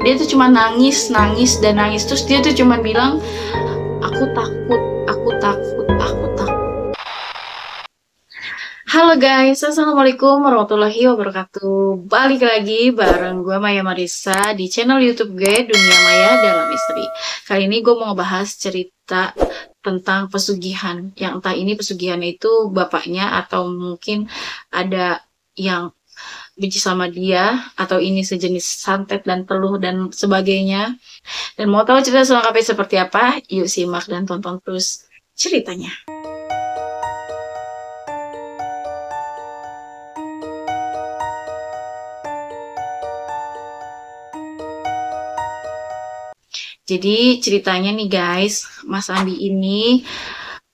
Dia tuh cuma nangis, nangis, dan nangis. Terus dia tuh cuma bilang, aku takut, aku takut, aku takut. Halo guys, assalamualaikum warahmatullahi wabarakatuh. Balik lagi bareng gue Maya Marissa di channel YouTube gue Dunia Maya Dalam Misteri. Kali ini gue mau ngebahas cerita tentang pesugihan. Yang entah ini pesugihan itu bapaknya atau mungkin ada yang benci sama dia, atau ini sejenis santet dan teluh dan sebagainya. Dan mau tahu cerita selengkapnya seperti apa? Yuk simak dan tonton terus ceritanya. Jadi ceritanya nih guys, Mas Andi ini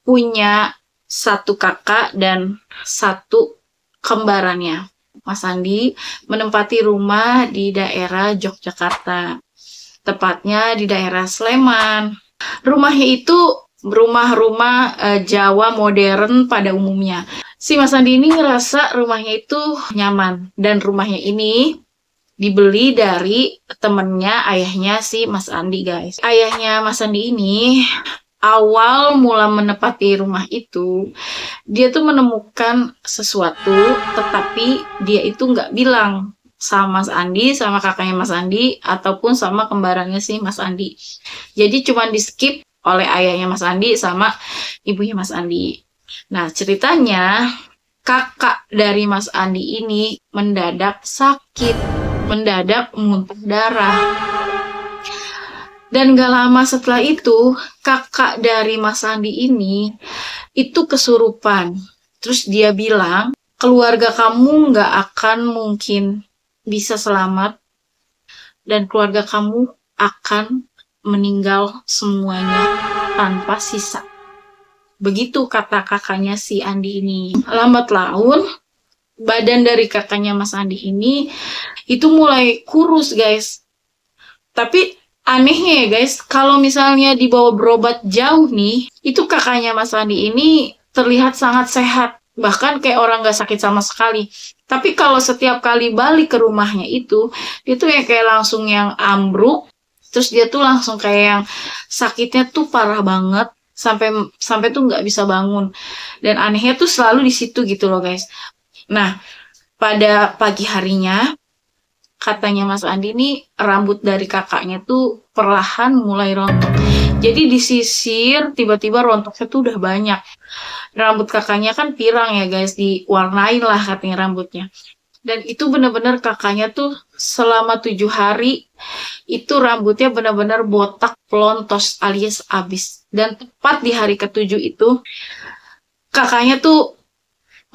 punya satu kakak dan satu kembarannya. Mas Andi menempati rumah di daerah Yogyakarta, tepatnya di daerah Sleman. Rumahnya itu rumah-rumah Jawa modern pada umumnya. Si Mas Andi ini ngerasa rumahnya itu nyaman, dan rumahnya ini dibeli dari temennya ayahnya si Mas Andi guys. Ayahnya Mas Andi ini awal mula menempati rumah itu, dia tuh menemukan sesuatu, tetapi dia itu nggak bilang sama Mas Andi, sama kakaknya Mas Andi, ataupun sama kembarannya si Mas Andi. Jadi cuma di skip oleh ayahnya Mas Andi sama ibunya Mas Andi. Nah ceritanya, kakak dari Mas Andi ini mendadak sakit, mendadak muntah darah. Dan gak lama setelah itu, kakak dari Mas Andi ini itu kesurupan. Terus dia bilang, keluarga kamu gak akan mungkin bisa selamat, dan keluarga kamu akan meninggal semuanya tanpa sisa. Begitu kata kakaknya si Andi ini. Lambat laun, badan dari kakaknya Mas Andi ini itu mulai kurus guys. Tapi anehnya ya guys, kalau misalnya dibawa berobat jauh nih, itu kakaknya Mas Andi ini terlihat sangat sehat. Bahkan kayak orang gak sakit sama sekali. Tapi kalau setiap kali balik ke rumahnya itu, dia tuh ya kayak langsung yang ambruk. Terus dia tuh langsung kayak yang sakitnya tuh parah banget. Sampai tuh nggak bisa bangun. Dan anehnya tuh selalu di situ gitu loh guys. Nah, pada pagi harinya, katanya Mas Andi ini rambut dari kakaknya tuh perlahan mulai rontok. Jadi disisir, tiba-tiba rontoknya tuh udah banyak. Rambut kakaknya kan pirang ya guys, diwarnain lah katanya rambutnya. Dan itu bener-bener kakaknya tuh selama 7 hari itu rambutnya bener-bener botak pelontos alias abis. Dan tepat di hari ke-7 itu kakaknya tuh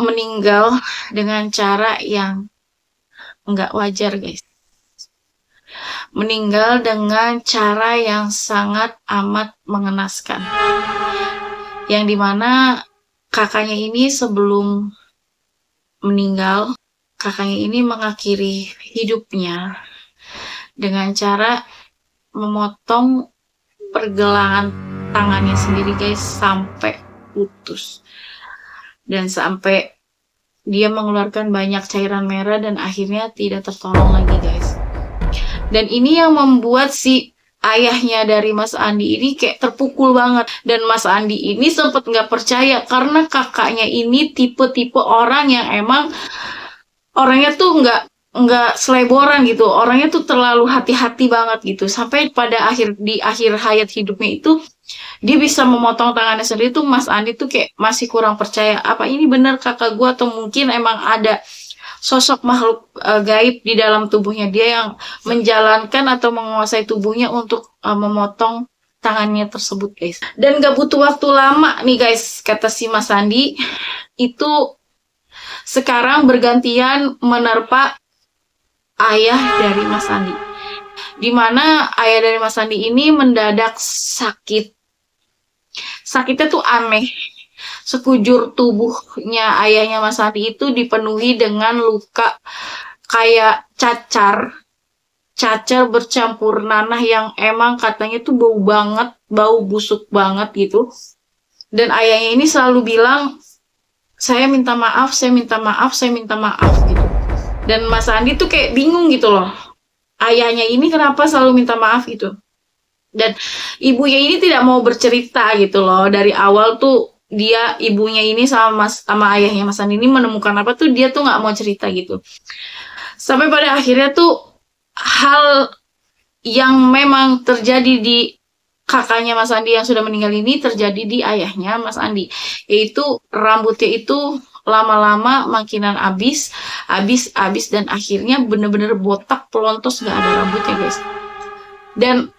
meninggal dengan cara yang nggak wajar guys. Meninggal dengan cara yang sangat amat mengenaskan. Yang dimana kakaknya ini sebelum meninggal, kakaknya ini mengakhiri hidupnya dengan cara memotong pergelangan tangannya sendiri guys sampai putus. Dan sampai dia mengeluarkan banyak cairan merah dan akhirnya tidak tertolong lagi guys. Dan ini yang membuat si ayahnya dari Mas Andi ini kayak terpukul banget. Dan Mas Andi ini sempat nggak percaya karena kakaknya ini tipe-tipe orang yang emang orangnya tuh nggak seleboran gitu. Orangnya tuh terlalu hati-hati banget gitu. Sampai pada di akhir hayat hidupnya itu dia bisa memotong tangannya sendiri tuh. Mas Andi tuh kayak masih kurang percaya, apa ini benar kakak gue atau mungkin emang ada sosok makhluk gaib di dalam tubuhnya dia yang menjalankan atau menguasai tubuhnya untuk memotong tangannya tersebut guys. Dan gak butuh waktu lama nih guys, kata si Mas Andi itu sekarang bergantian menerpa ayah dari Mas Andi, dimana ayah dari Mas Andi ini mendadak sakit. Sakitnya tuh aneh. Sekujur tubuhnya ayahnya Mas Andi itu dipenuhi dengan luka kayak cacar bercampur nanah yang emang katanya tuh bau banget, bau busuk banget gitu. Dan ayahnya ini selalu bilang, saya minta maaf, saya minta maaf, saya minta maaf gitu. Dan Mas Andi tuh kayak bingung gitu loh. ayahnya ini kenapa selalu minta maaf gitu. Dan ibunya ini tidak mau bercerita gitu loh. Dari awal tuh ibunya ini sama ayahnya Mas Andi ini menemukan apa tuh dia tuh nggak mau cerita gitu. Sampai pada akhirnya tuh hal yang memang terjadi di kakaknya Mas Andi yang sudah meninggal ini terjadi di ayahnya Mas Andi. Yaitu rambutnya itu lama-lama makinan habis dan akhirnya bener-bener botak pelontos gak ada rambutnya guys. Dan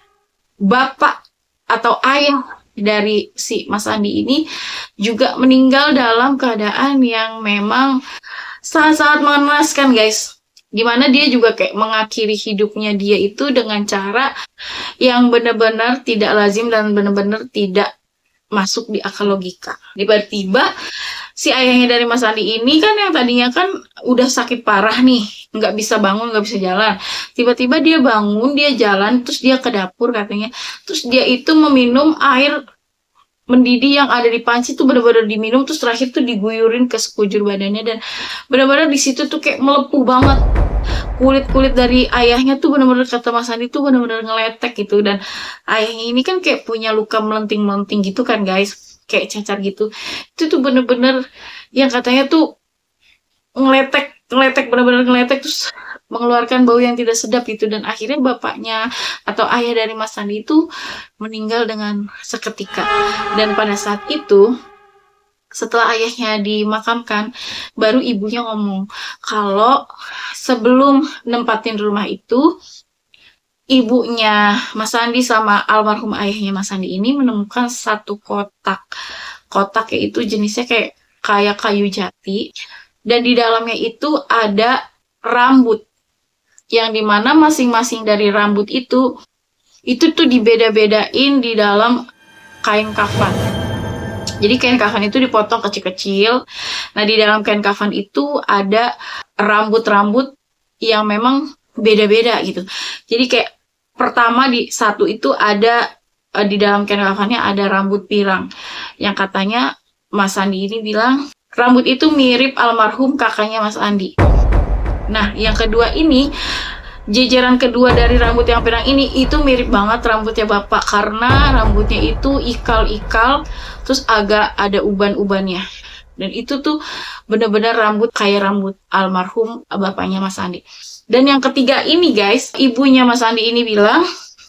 bapak atau ayah dari si Mas Andi ini juga meninggal dalam keadaan yang memang sangat-sangat mengenaskan guys. Dimana dia juga kayak mengakhiri hidupnya dia itu dengan cara yang benar-benar tidak lazim dan benar-benar tidak masuk di akal logika. Tiba-tiba si ayahnya dari Mas Andi ini kan yang tadinya kan udah sakit parah nih, nggak bisa bangun, nggak bisa jalan. Tiba-tiba dia bangun, dia jalan, terus dia ke dapur katanya. Terus dia itu meminum air mendidih yang ada di panci tuh benar-benar diminum, terus terakhir tuh diguyurin ke sekujur badannya dan benar-benar di situ tuh kayak melepuh banget. Kulit dari ayahnya tuh benar-benar kata Mas Andi tuh benar-benar ngeletek gitu. Dan ayahnya ini kan kayak punya luka melenting-melenting gitu kan guys, kayak cacar gitu. Itu tuh bener-bener yang katanya tuh ngeletek bener-bener ngeletek terus mengeluarkan bau yang tidak sedap gitu. Dan akhirnya bapaknya atau ayah dari Mas Andi itu meninggal dengan seketika. Dan pada saat itu setelah ayahnya dimakamkan, baru ibunya ngomong kalau sebelum nempatin rumah itu, ibunya Mas Andi sama almarhum ayahnya Mas Andi ini menemukan satu kotak. Kotak itu jenisnya kayak kayu jati. Dan di dalamnya itu ada rambut. Yang dimana masing-masing dari rambut itu tuh dibeda-bedain di dalam kain kafan. Jadi kain kafan itu dipotong kecil-kecil. Nah, di dalam kain kafan itu ada rambut-rambut yang memang beda-beda gitu. Jadi kayak pertama di satu itu ada di dalam kain kafannya ada rambut pirang. Yang katanya Mas Andi ini bilang rambut itu mirip almarhum kakaknya Mas Andi. Nah, yang kedua ini jejeran kedua dari rambut yang pirang ini itu mirip banget rambutnya bapak karena rambutnya itu ikal-ikal terus agak ada uban-ubannya. Dan itu tuh bener-bener rambut kayak rambut almarhum bapaknya Mas Andi. Dan yang ketiga ini guys, ibunya Mas Andi ini bilang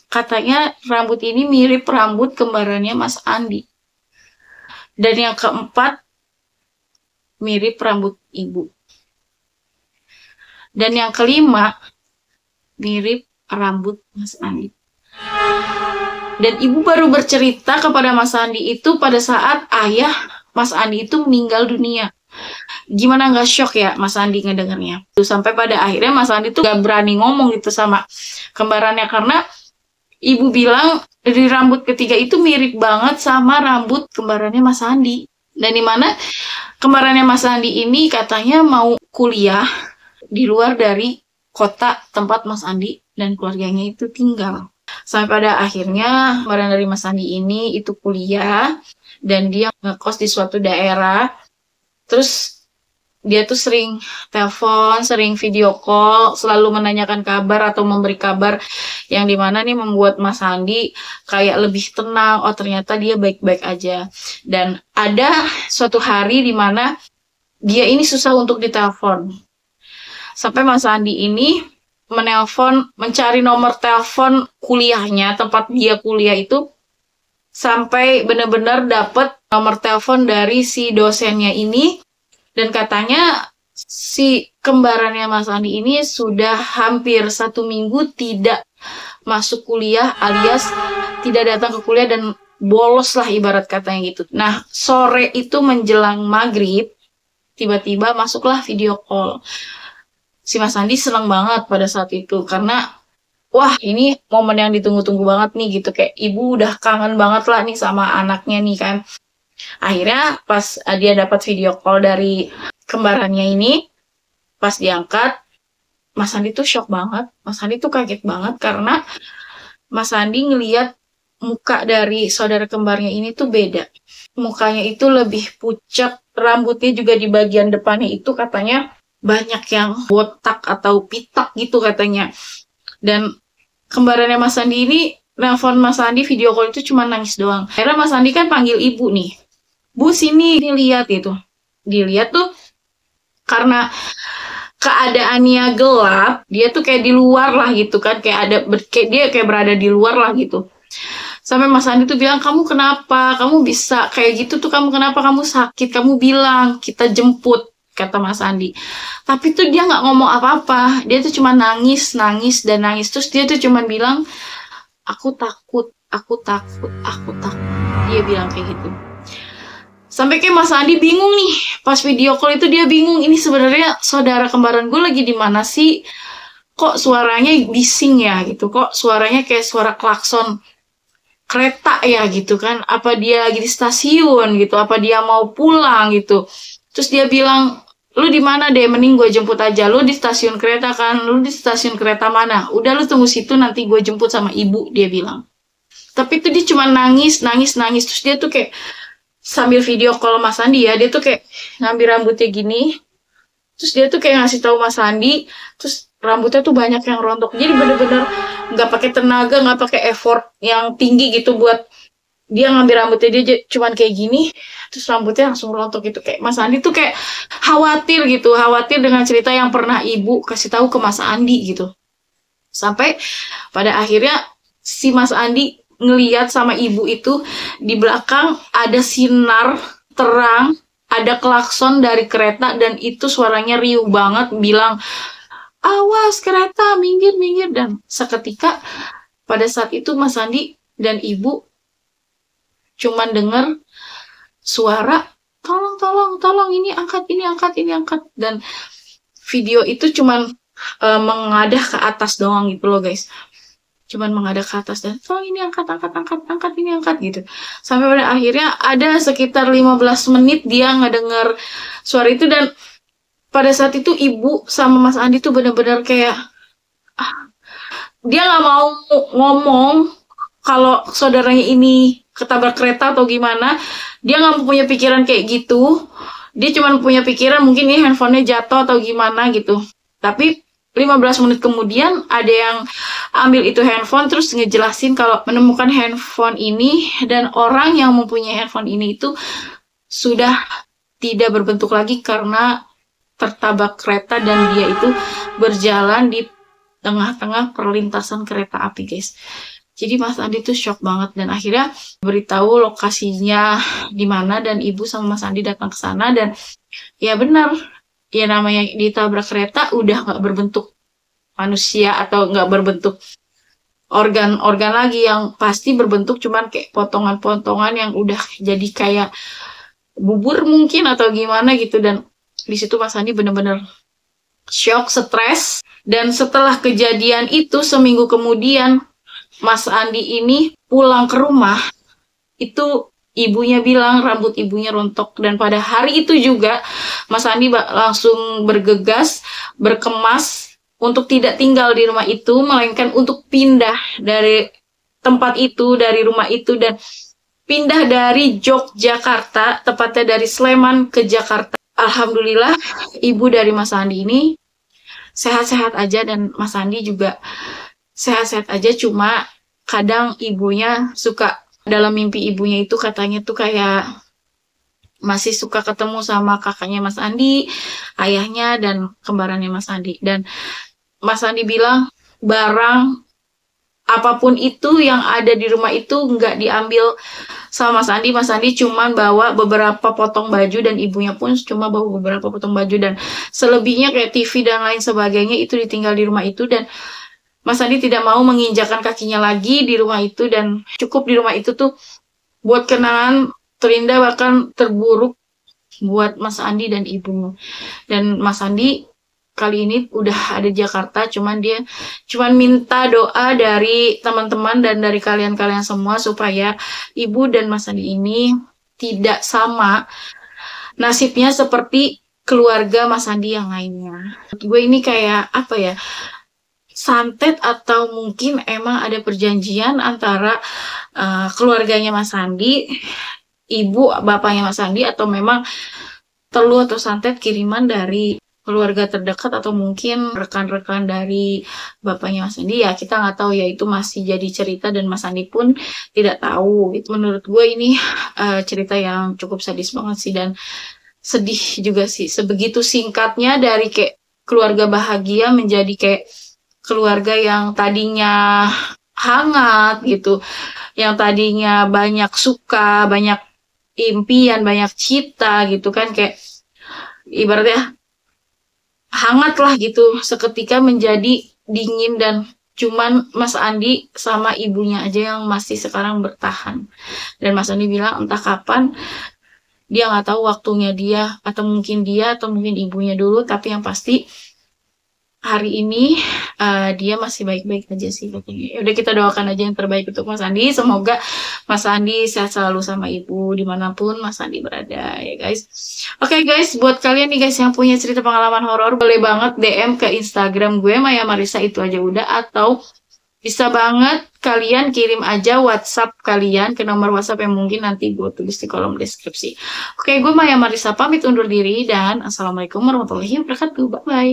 katanya rambut ini mirip rambut kembarannya Mas Andi. Dan yang keempat mirip rambut ibu. Dan yang kelima mirip rambut Mas Andi. Dan ibu baru bercerita kepada Mas Andi itu pada saat ayah Mas Andi itu meninggal dunia. Gimana nggak shock ya Mas Andi ngedengernya. Sampai pada akhirnya Mas Andi tuh gak berani ngomong gitu sama kembarannya karena ibu bilang dari rambut ketiga itu mirip banget sama rambut kembarannya Mas Andi. Dan dimana kembarannya Mas Andi ini katanya mau kuliah di luar dari kota tempat Mas Andi dan keluarganya itu tinggal. Sampai pada akhirnya kembaran dari Mas Andi ini itu kuliah dan dia ngekos di suatu daerah. Terus dia tuh sering telepon, sering video call, selalu menanyakan kabar atau memberi kabar yang dimana nih membuat Mas Andi kayak lebih tenang. Oh ternyata dia baik-baik aja. Dan ada suatu hari dimana dia ini susah untuk ditelepon. Sampai Mas Andi ini mencari nomor telepon kuliahnya, tempat dia kuliah itu, sampai benar-benar dapat nomor telepon dari si dosennya ini. Dan katanya si kembarannya Mas Andi ini sudah hampir 1 minggu tidak masuk kuliah alias tidak datang ke kuliah dan bolos lah ibarat katanya gitu. Nah sore itu menjelang maghrib tiba-tiba masuklah video call. Si Mas Andi senang banget pada saat itu karena wah ini momen yang ditunggu-tunggu banget nih gitu, kayak ibu udah kangen banget lah nih sama anaknya nih kan. Akhirnya pas dia dapat video call dari kembarannya ini, pas diangkat Mas Andi tuh shock banget. Mas Andi tuh kaget banget karena Mas Andi ngeliat muka dari saudara kembarnya ini tuh beda. Mukanya itu lebih pucat, rambutnya juga di bagian depannya itu katanya banyak yang botak atau pitak gitu katanya. Dan kembarannya Mas Andi ini nelfon Mas Andi video call itu cuma nangis doang. Akhirnya Mas Andi kan panggil ibu nih, Bu sini lihat gitu. Dilihat tuh karena keadaannya gelap, dia tuh kayak di luar lah gitu kan, dia kayak berada di luar lah gitu. Sampai Mas Andi tuh bilang, kamu kenapa? Kamu bisa kayak gitu tuh, kamu kenapa? Kamu sakit? Kamu bilang, kita jemput, kata Mas Andi. Tapi tuh dia nggak ngomong apa-apa. Dia tuh cuma nangis, nangis, dan nangis. Terus dia tuh cuma bilang, aku takut, aku takut, aku takut. Dia bilang kayak gitu. Sampai kayak Mas Andi bingung nih. Pas video call itu dia bingung, ini sebenarnya saudara kembaran gue lagi di mana sih? Kok suaranya bising ya gitu? Kok suaranya kayak suara klakson kereta ya gitu kan, apa dia lagi di stasiun gitu, apa dia mau pulang gitu. Terus dia bilang, lu di mana deh, mending gue jemput aja. Lu di stasiun kereta kan, lu di stasiun kereta mana? Udah lu tunggu situ, nanti gue jemput sama ibu, dia bilang. Tapi tuh dia cuma nangis, nangis, nangis. Terus dia tuh kayak sambil video call Mas Andi ya, dia tuh kayak ngambil rambutnya gini, terus dia tuh kayak ngasih tahu Mas Andi, terus rambutnya tuh banyak yang rontok. Jadi bener-bener nggak pakai tenaga, nggak pakai effort yang tinggi gitu buat dia ngambil rambutnya, dia cuman kayak gini, terus rambutnya langsung rontok gitu. Kayak Mas Andi tuh kayak khawatir gitu, khawatir dengan cerita yang pernah ibu kasih tahu ke Mas Andi gitu. Sampai pada akhirnya si Mas Andi ngeliat sama ibu itu di belakang ada sinar terang, ada klakson dari kereta, dan itu suaranya riuh banget bilang, awas kereta, minggir, minggir. Dan seketika pada saat itu Mas Andi dan ibu cuman dengar suara, tolong, tolong, tolong, ini angkat, ini angkat, ini angkat. Dan video itu cuman mengadah ke atas doang gitu loh guys. Cuman mengadah ke atas dan tolong ini angkat, angkat, angkat, angkat, ini angkat gitu. Sampai pada akhirnya ada sekitar 15 menit dia ngedenger suara itu. Dan pada saat itu ibu sama Mas Andi tuh bener-bener kayak dia nggak mau ngomong kalau saudaranya ini ketabrak kereta atau gimana. Dia nggak punya pikiran kayak gitu. Dia cuma punya pikiran mungkin ini handphonenya jatuh atau gimana gitu. Tapi 15 menit kemudian ada yang ambil itu handphone terus ngejelasin kalau menemukan handphone ini dan orang yang mempunyai handphone ini itu sudah tidak berbentuk lagi karena tertabrak kereta, dan dia itu berjalan di tengah-tengah perlintasan kereta api guys. Jadi Mas Andi tuh shock banget, dan akhirnya beritahu lokasinya di mana, dan ibu sama Mas Andi datang ke sana. Dan ya benar, ya namanya ditabrak kereta udah nggak berbentuk manusia atau nggak berbentuk organ-organ lagi, yang pasti berbentuk cuman kayak potongan-potongan yang udah jadi kayak bubur mungkin atau gimana gitu. Dan di situ Mas Andi bener-bener shock, stres. Dan setelah kejadian itu seminggu kemudian Mas Andi ini pulang ke rumah, itu ibunya bilang rambut ibunya rontok. Dan pada hari itu juga Mas Andi langsung bergegas, berkemas untuk tidak tinggal di rumah itu, melainkan untuk pindah dari tempat itu, dari rumah itu, dan pindah dari Yogyakarta, tepatnya dari Sleman ke Jakarta. Alhamdulillah, ibu dari Mas Andi ini sehat-sehat aja, dan Mas Andi juga sehat-sehat aja. Cuma kadang ibunya suka, dalam mimpi ibunya itu katanya tuh kayak masih suka ketemu sama kakaknya Mas Andi, ayahnya, dan kembarannya Mas Andi. Dan Mas Andi bilang barang apapun itu yang ada di rumah itu nggak diambil sama Mas Andi. Mas Andi cuma bawa beberapa potong baju, dan ibunya pun cuma bawa beberapa potong baju, dan selebihnya kayak TV dan lain sebagainya itu ditinggal di rumah itu. Dan Mas Andi tidak mau menginjakan kakinya lagi di rumah itu, dan cukup di rumah itu tuh buat kenangan terindah bahkan terburuk buat Mas Andi dan ibunya. Dan Mas Andi kali ini udah ada di Jakarta, cuman dia minta doa dari teman-teman dan dari kalian-kalian semua supaya ibu dan Mas Andi ini tidak sama nasibnya seperti keluarga Mas Andi yang lainnya. Gue ini kayak apa ya, santet atau mungkin emang ada perjanjian antara keluarganya Mas Andi, ibu bapaknya Mas Andi, atau memang teluh atau santet kiriman dari keluarga terdekat atau mungkin rekan-rekan dari bapaknya Mas Andi, ya kita nggak tahu ya, itu masih jadi cerita dan Mas Andi pun tidak tahu. Itu menurut gue ini cerita yang cukup sadis banget sih dan sedih juga sih. Sebegitu singkatnya dari kayak keluarga bahagia menjadi kayak keluarga yang tadinya hangat gitu, yang tadinya banyak suka, banyak impian, banyak cita gitu kan, kayak ibaratnya hangat lah gitu, seketika menjadi dingin dan cuman Mas Andi sama ibunya aja yang masih sekarang bertahan. Dan Mas Andi bilang entah kapan, dia nggak tahu waktunya dia, atau mungkin ibunya dulu, tapi yang pasti hari ini dia masih baik-baik aja sih katanya. Udah kita doakan aja yang terbaik untuk Mas Andi. Semoga Mas Andi sehat selalu sama ibu dimanapun Mas Andi berada ya guys. Oke guys, buat kalian nih guys yang punya cerita pengalaman horor, boleh banget DM ke Instagram gue Maya Marissa itu aja udah, atau bisa banget kalian kirim aja WhatsApp kalian ke nomor WhatsApp yang mungkin nanti gue tulis di kolom deskripsi. Oke, gue Maya Marissa pamit undur diri dan Assalamualaikum warahmatullahi wabarakatuh. Bye-bye.